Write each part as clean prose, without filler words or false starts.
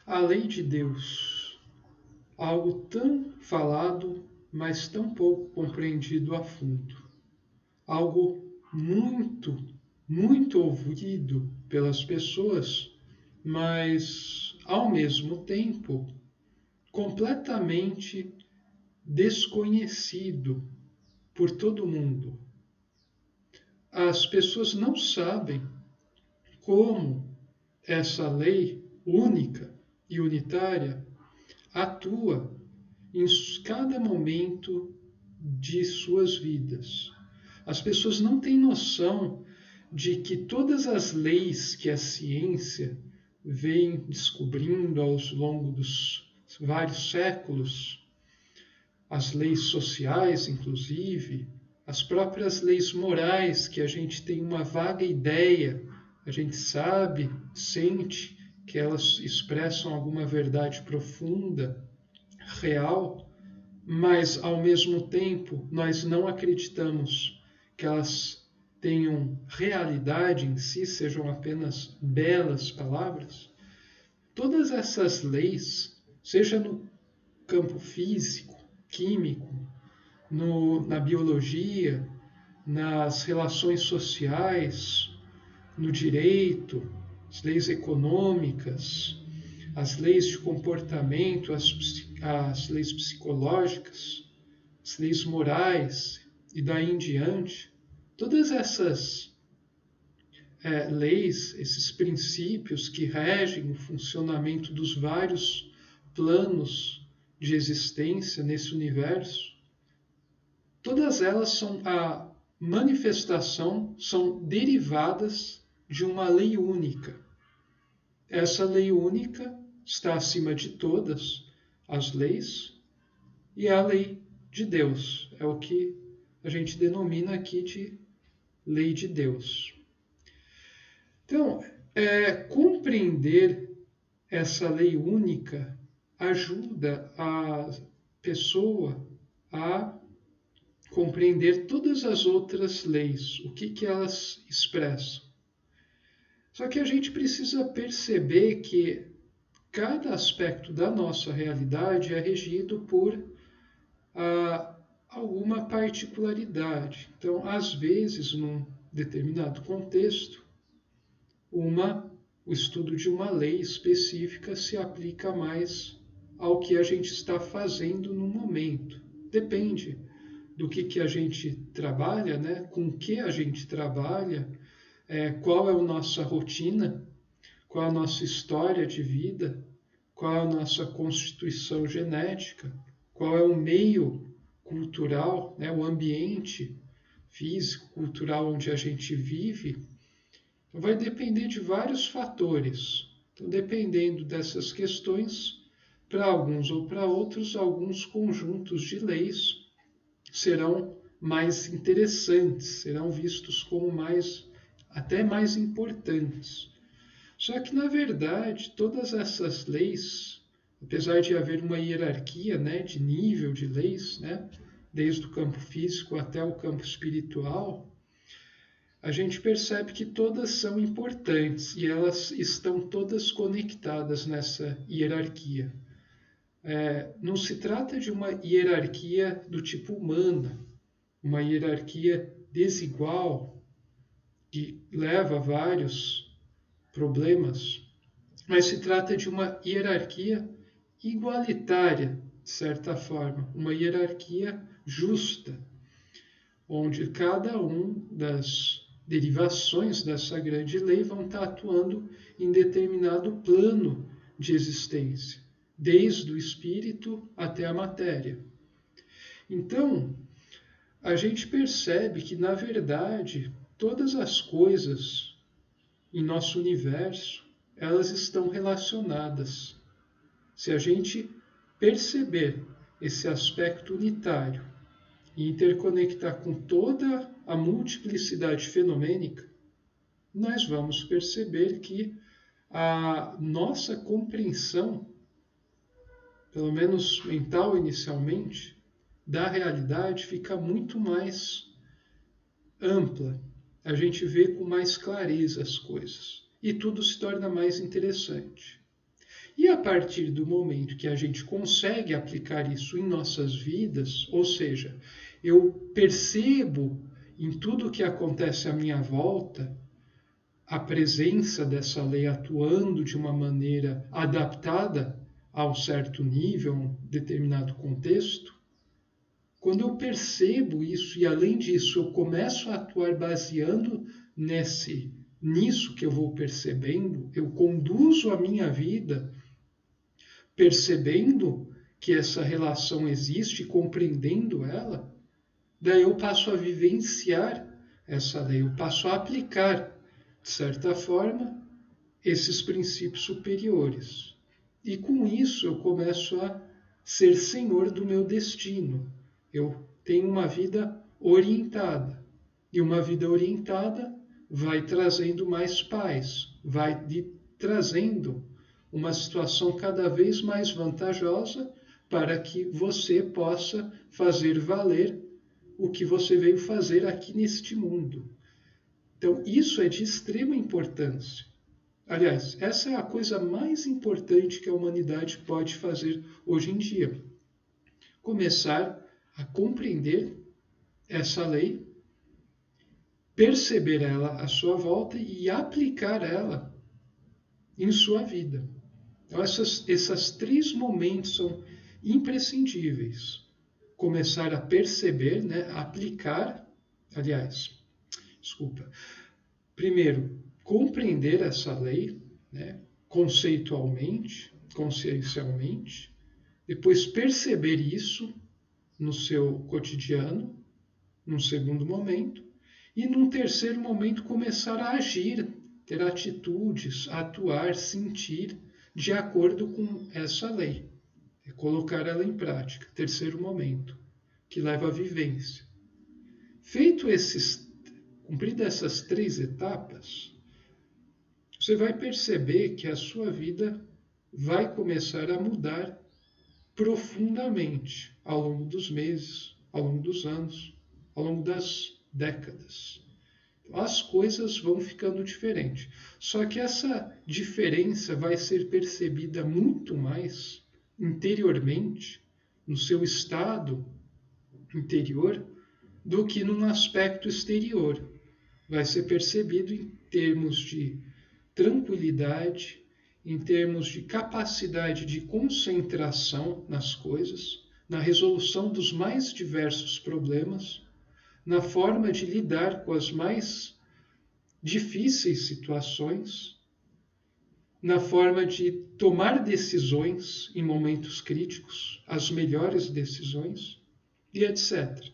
A lei de Deus, algo tão falado, mas tão pouco compreendido a fundo. Algo muito, muito ouvido pelas pessoas, mas ao mesmo tempo completamente desconhecido por todo mundo. As pessoas não sabem como essa lei única e unitária atua em cada momento de suas vidas. As pessoas não têm noção de que todas as leis que a ciência vem descobrindo ao longo dos vários séculos, as leis sociais, inclusive, as próprias leis morais, que a gente tem uma vaga ideia, a gente sabe, sente que elas expressam alguma verdade profunda, real, mas ao mesmo tempo nós não acreditamos que elas tenham realidade em si, sejam apenas belas palavras. Todas essas leis, seja no campo físico, químico, na biologia, nas relações sociais, no direito, as leis econômicas, as leis de comportamento, as leis psicológicas, as leis morais e daí em diante, todas essas leis, esses princípios que regem o funcionamento dos vários planos de existência nesse universo, todas elas são a manifestação, são derivadas de uma lei única. Essa lei única está acima de todas as leis e é a lei de Deus. É o que a gente denomina aqui de lei de Deus. Então, compreender essa lei única ajuda a pessoa a compreender todas as outras leis, o que elas expressam. Só que a gente precisa perceber que cada aspecto da nossa realidade é regido por alguma particularidade. Então, às vezes, num determinado contexto, o estudo de uma lei específica se aplica mais ao que a gente está fazendo no momento. Depende do que a gente trabalha, né? Com que a gente trabalha, qual é a nossa rotina, qual é a nossa história de vida, qual é a nossa constituição genética, qual é o meio cultural, né? O ambiente físico, cultural onde a gente vive. Então, vai depender de vários fatores. Então, dependendo dessas questões, para alguns ou para outros, alguns conjuntos de leis serão mais interessantes, serão vistos como até mais importantes. Só que, na verdade, todas essas leis, apesar de haver uma hierarquia, né, de nível de leis, né, desde o campo físico até o campo espiritual, a gente percebe que todas são importantes e elas estão todas conectadas nessa hierarquia. Não se trata de uma hierarquia do tipo humana, uma hierarquia desigual que leva a vários problemas, mas se trata de uma hierarquia igualitária, de certa forma, uma hierarquia justa, onde cada um das derivações dessa grande lei vão estar atuando em determinado plano de existência, desde o espírito até a matéria. Então, a gente percebe que, na verdade, todas as coisas em nosso universo, elas estão relacionadas. Se a gente perceber esse aspecto unitário e interconectar com toda a multiplicidade fenomênica, nós vamos perceber que a nossa compreensão, pelo menos mental inicialmente, da realidade fica muito mais ampla. A gente vê com mais clareza as coisas e tudo se torna mais interessante. E a partir do momento que a gente consegue aplicar isso em nossas vidas, ou seja, eu percebo em tudo que acontece à minha volta a presença dessa lei atuando de uma maneira adaptada a um certo nível, a um determinado contexto, quando eu percebo isso e, além disso, eu começo a atuar baseando nisso que eu vou percebendo, eu conduzo a minha vida percebendo que essa relação existe, compreendendo ela, daí eu passo a vivenciar essa lei, eu passo a aplicar, de certa forma, esses princípios superiores. E com isso eu começo a ser senhor do meu destino. Eu tenho uma vida orientada. E uma vida orientada vai trazendo mais paz, vai trazendo uma situação cada vez mais vantajosa para que você possa fazer valer o que você veio fazer aqui neste mundo. Então, isso é de extrema importância. Aliás, essa é a coisa mais importante que a humanidade pode fazer hoje em dia. Começar a compreender essa lei, perceber ela à sua volta e aplicar ela em sua vida. Então, esses 3 momentos são imprescindíveis. Começar a perceber, aplicar, primeiro, compreender essa lei, conceitualmente, consciencialmente, depois perceber isso no seu cotidiano, num segundo momento, e num terceiro momento começar a agir, ter atitudes, atuar, sentir de acordo com essa lei, colocar ela em prática. Terceiro momento, que leva à vivência. Cumpridas essas 3 etapas, você vai perceber que a sua vida vai começar a mudar profundamente ao longo dos meses, ao longo dos anos, ao longo das décadas. As coisas vão ficando diferentes. Só que essa diferença vai ser percebida muito mais interiormente, no seu estado interior, do que num aspecto exterior. Vai ser percebido em termos de tranquilidade, em termos de capacidade de concentração nas coisas, na resolução dos mais diversos problemas, na forma de lidar com as mais difíceis situações, na forma de tomar decisões em momentos críticos, as melhores decisões, e etc.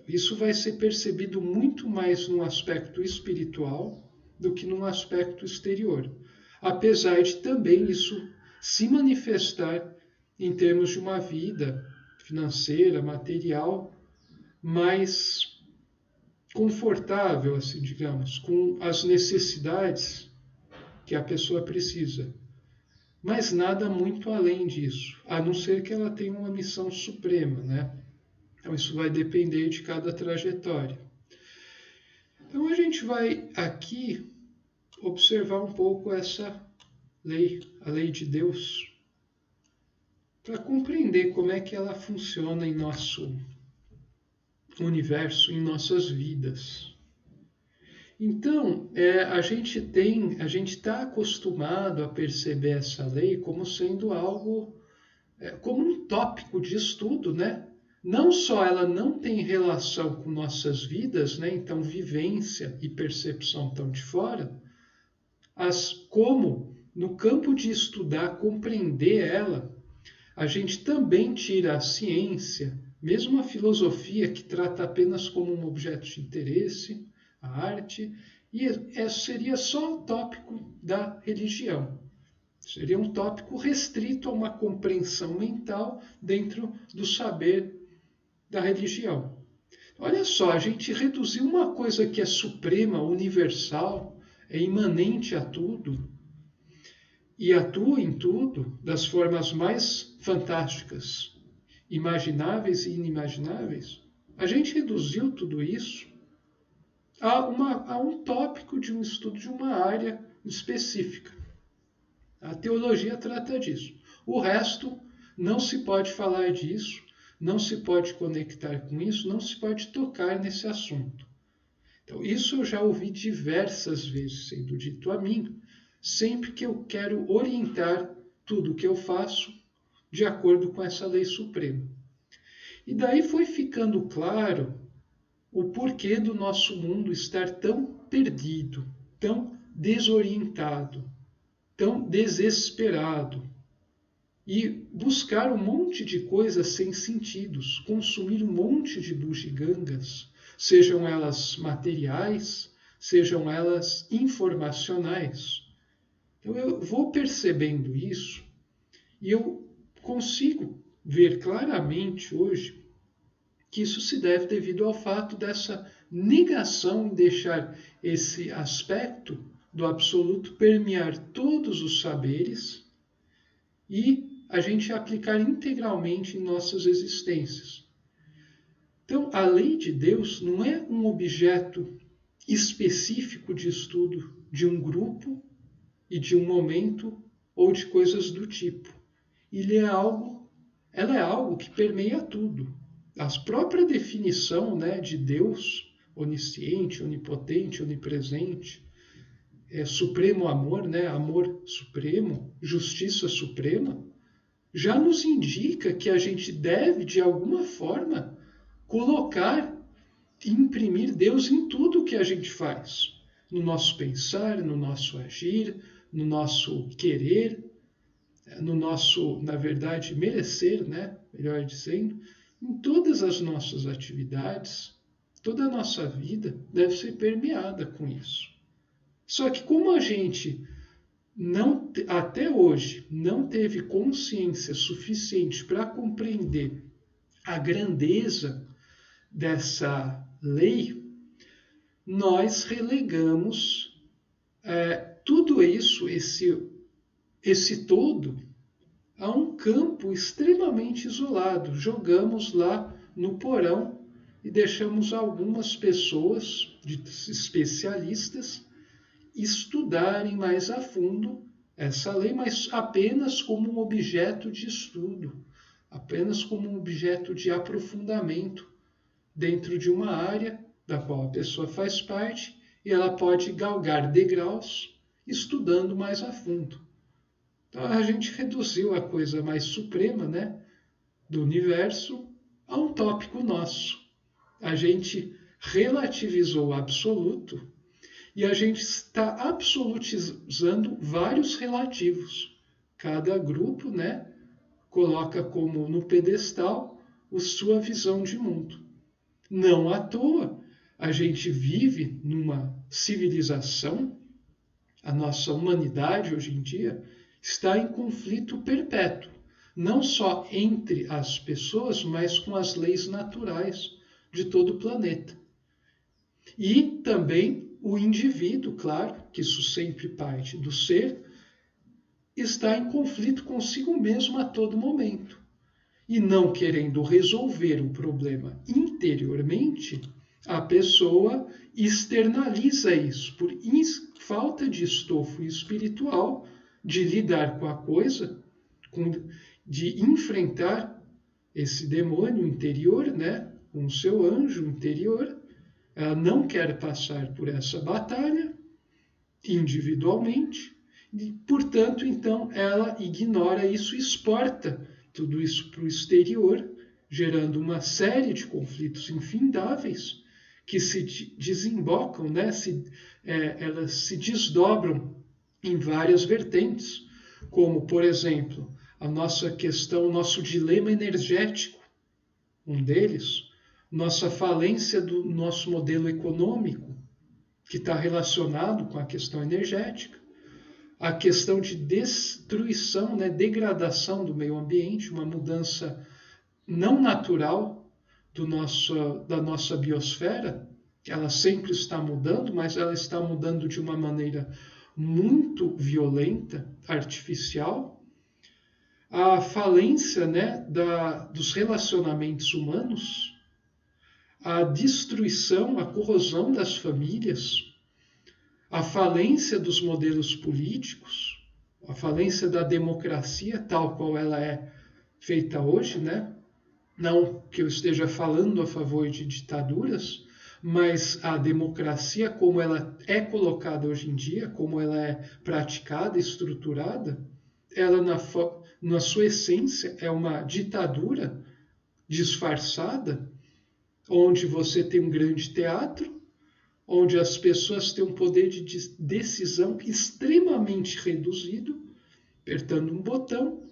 Isso vai ser percebido muito mais num aspecto espiritual do que num aspecto exterior, apesar de também isso se manifestar em termos de uma vida financeira, material, mais confortável, assim, digamos, com as necessidades que a pessoa precisa. Mas nada muito além disso, a não ser que ela tenha uma missão suprema, Então isso vai depender de cada trajetória. Então a gente vai aqui observar um pouco essa lei, a lei de Deus, para compreender como é que ela funciona em nosso universo, em nossas vidas. Então, a gente está acostumado a perceber essa lei como sendo algo, como um tópico de estudo, Não só ela não tem relação com nossas vidas, então vivência e percepção estão de fora, como no campo de estudar, compreender ela, a gente também tira a ciência, mesmo a filosofia que trata apenas como um objeto de interesse, a arte, e seria só o tópico da religião. Seria um tópico restrito a uma compreensão mental dentro do saber da religião. Olha só, a gente reduziu uma coisa que é suprema, universal, é imanente a tudo, e atua em tudo das formas mais fantásticas, imagináveis e inimagináveis. A gente reduziu tudo isso a um tópico de um estudo de uma área específica. A teologia trata disso. O resto não se pode falar disso, não se pode conectar com isso, não se pode tocar nesse assunto. Então, isso eu já ouvi diversas vezes sendo dito a mim, sempre que eu quero orientar tudo o que eu faço de acordo com essa lei suprema. E daí foi ficando claro o porquê do nosso mundo estar tão perdido, tão desorientado, tão desesperado, e buscar um monte de coisas sem sentidos, consumir um monte de bugigangas, sejam elas materiais, sejam elas informacionais. Então eu vou percebendo isso e eu consigo ver claramente hoje que isso se deve devido ao fato dessa negação em deixar esse aspecto do absoluto permear todos os saberes e a gente aplicar integralmente em nossas existências. Então, a lei de Deus não é um objeto específico de estudo de um grupo e de um momento ou de coisas do tipo. Ela é algo que permeia tudo. A própria definição, né, de Deus, onisciente, onipotente, onipresente, supremo amor, né, amor supremo, justiça suprema, já nos indica que a gente deve, de alguma forma, colocar e imprimir Deus em tudo o que a gente faz. No nosso pensar, no nosso agir, no nosso querer, no nosso, na verdade, merecer, né? Melhor dizendo, em todas as nossas atividades, toda a nossa vida deve ser permeada com isso. Só que como a gente não, até hoje não teve consciência suficiente para compreender a grandeza dessa lei, nós relegamos tudo isso, esse todo, a um campo extremamente isolado. Jogamos lá no porão e deixamos algumas pessoas, especialistas, estudarem mais a fundo essa lei, mas apenas como um objeto de estudo, apenas como um objeto de aprofundamento dentro de uma área da qual a pessoa faz parte e ela pode galgar degraus estudando mais a fundo. Então a gente reduziu a coisa mais suprema, né, do universo a um tópico nosso. A gente relativizou o absoluto e a gente está absolutizando vários relativos. Cada grupo, né, coloca como no pedestal a sua visão de mundo. Não à toa, a gente vive numa civilização, a nossa humanidade hoje em dia está em conflito perpétuo, não só entre as pessoas, mas com as leis naturais de todo o planeta. E também o indivíduo, claro, que isso sempre parte do ser, está em conflito consigo mesmo a todo momento. E não querendo resolver o problema interiormente, a pessoa externaliza isso por falta de estofo espiritual de lidar com a coisa, de enfrentar esse demônio interior, né, com o seu anjo interior. Ela não quer passar por essa batalha individualmente e, portanto, então ela ignora isso, exporta tudo isso para o exterior, gerando uma série de conflitos infindáveis que se desembocam, né? Elas se desdobram em várias vertentes, como, por exemplo, a nossa questão, o nosso dilema energético, um deles, nossa falência do nosso modelo econômico, que está relacionado com a questão energética, a questão de destruição, né, degradação do meio ambiente, uma mudança não natural da nossa biosfera. Ela sempre está mudando, mas ela está mudando de uma maneira muito violenta, artificial. A falência, né, dos relacionamentos humanos, a destruição, a corrosão das famílias, a falência dos modelos políticos, a falência da democracia tal qual ela é feita hoje, né? Não que eu esteja falando a favor de ditaduras, mas a democracia como ela é colocada hoje em dia, como ela é praticada, estruturada, ela na sua essência é uma ditadura disfarçada, onde você tem um grande teatro, onde as pessoas têm um poder de decisão extremamente reduzido, apertando um botão,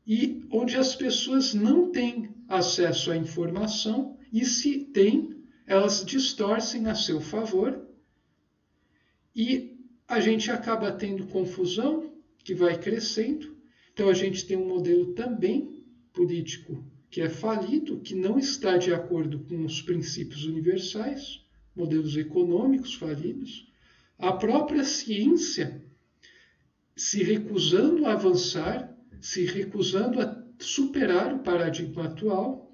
e onde as pessoas não têm acesso à informação e, se têm, elas distorcem a seu favor, e a gente acaba tendo confusão que vai crescendo. Então a gente tem um modelo também político que é falido, que não está de acordo com os princípios universais, modelos econômicos falidos, a própria ciência se recusando a avançar, se recusando a superar o paradigma atual,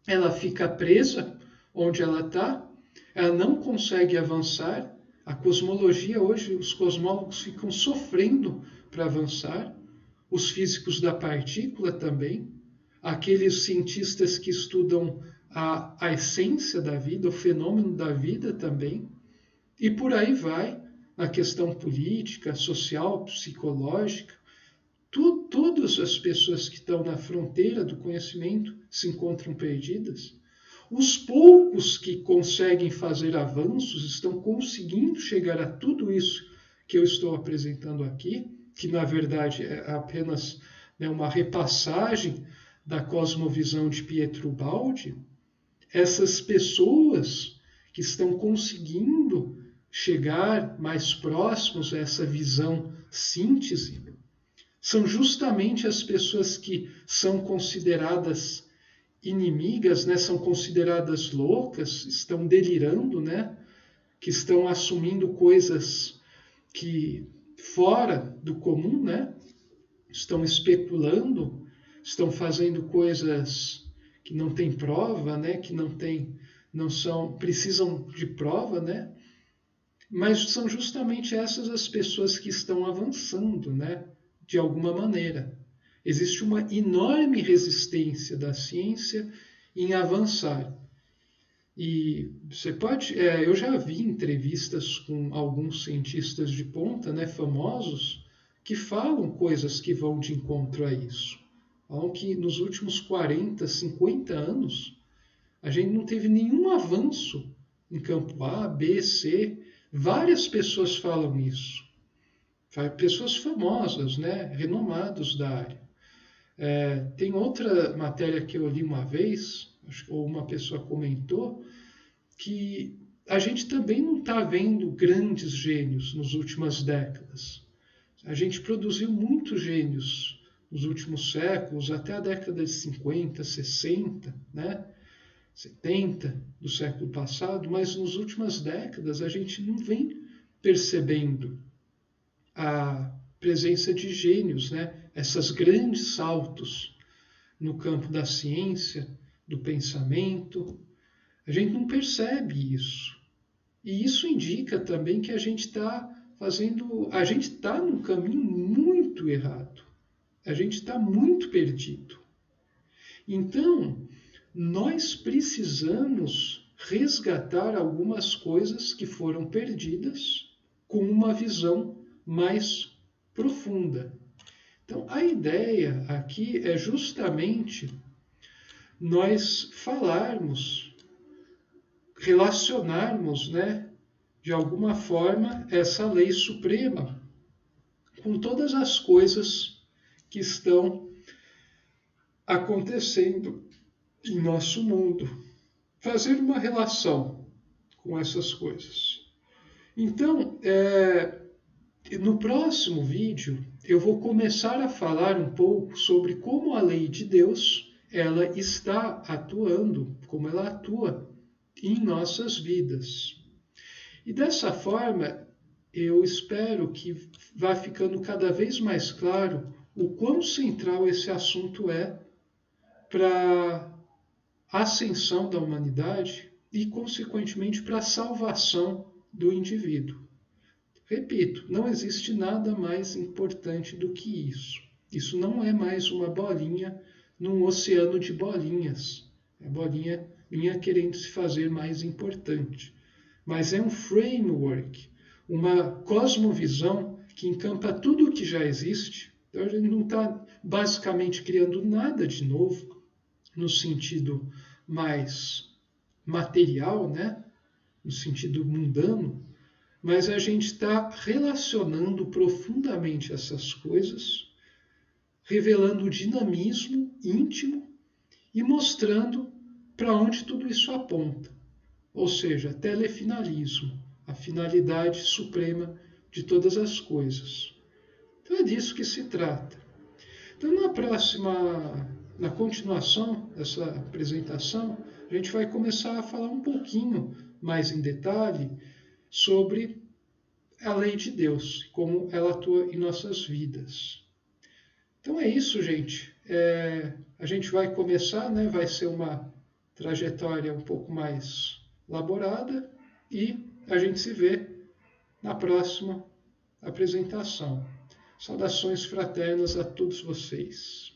ela fica presa onde ela está, ela não consegue avançar. A cosmologia hoje, os cosmólogos ficam sofrendo para avançar, os físicos da partícula também, aqueles cientistas que estudam a essência da vida, o fenômeno da vida também, e por aí vai, na questão política, social, psicológica. Todas as pessoas que estão na fronteira do conhecimento se encontram perdidas. Os poucos que conseguem fazer avanços estão conseguindo chegar a tudo isso que eu estou apresentando aqui, que na verdade é apenas, né, uma repassagem da cosmovisão de Pietro Baldi. Essas pessoas que estão conseguindo chegar mais próximos a essa visão síntese são justamente as pessoas que são consideradas inimigas, né? São consideradas loucas, estão delirando, né? Que estão assumindo coisas que fora do comum, né? Estão especulando, estão fazendo coisas que não têm prova, né? Que não são, precisam de prova, né? Mas são justamente essas as pessoas que estão avançando, né? De alguma maneira. Existe uma enorme resistência da ciência em avançar. E você pode, eu já vi entrevistas com alguns cientistas de ponta, né, famosos, que falam coisas que vão de encontro a isso. Falam que nos últimos 40, 50 anos, a gente não teve nenhum avanço em campo A, B, C. Várias pessoas falam isso. Pessoas famosas, né, renomados da área. Tem outra matéria que eu li uma vez, ou uma pessoa comentou, que a gente também não está vendo grandes gênios nas últimas décadas. A gente produziu muitos gênios nos últimos séculos, até a década de 50, 60, né? 70 do século passado, mas nas últimas décadas a gente não vem percebendo a presença de gênios, né? Esses grandes saltos no campo da ciência, do pensamento. A gente não percebe isso. E isso indica também que a gente está num caminho muito errado. A gente está muito perdido. Então, nós precisamos resgatar algumas coisas que foram perdidas com uma visão mais profunda. Então, a ideia aqui é justamente nós falarmos, relacionarmos, né, de alguma forma, essa lei suprema com todas as coisas que estão acontecendo em nosso mundo. Fazer uma relação com essas coisas. Então, no próximo vídeo, eu vou começar a falar um pouco sobre como a lei de Deus ela está atuando, como ela atua em nossas vidas. E dessa forma, eu espero que vá ficando cada vez mais claro o quão central esse assunto é para a ascensão da humanidade e, consequentemente, para a salvação do indivíduo. Repito, não existe nada mais importante do que isso. Isso não é mais uma bolinha num oceano de bolinhas. É a bolinha minha querendo se fazer mais importante. Mas é um framework, uma cosmovisão que encampa tudo o que já existe. Então a gente não está basicamente criando nada de novo, no sentido mais material, né? No sentido mundano, mas a gente está relacionando profundamente essas coisas, revelando o dinamismo íntimo e mostrando para onde tudo isso aponta. Ou seja, telefinalismo, a finalidade suprema de todas as coisas. Então é disso que se trata. Então na continuação dessa apresentação, a gente vai começar a falar um pouquinho mais em detalhe sobre a lei de Deus, como ela atua em nossas vidas. Então é isso, gente. A gente vai começar, né? Vai ser uma trajetória um pouco mais elaborada e a gente se vê na próxima apresentação. Saudações fraternas a todos vocês.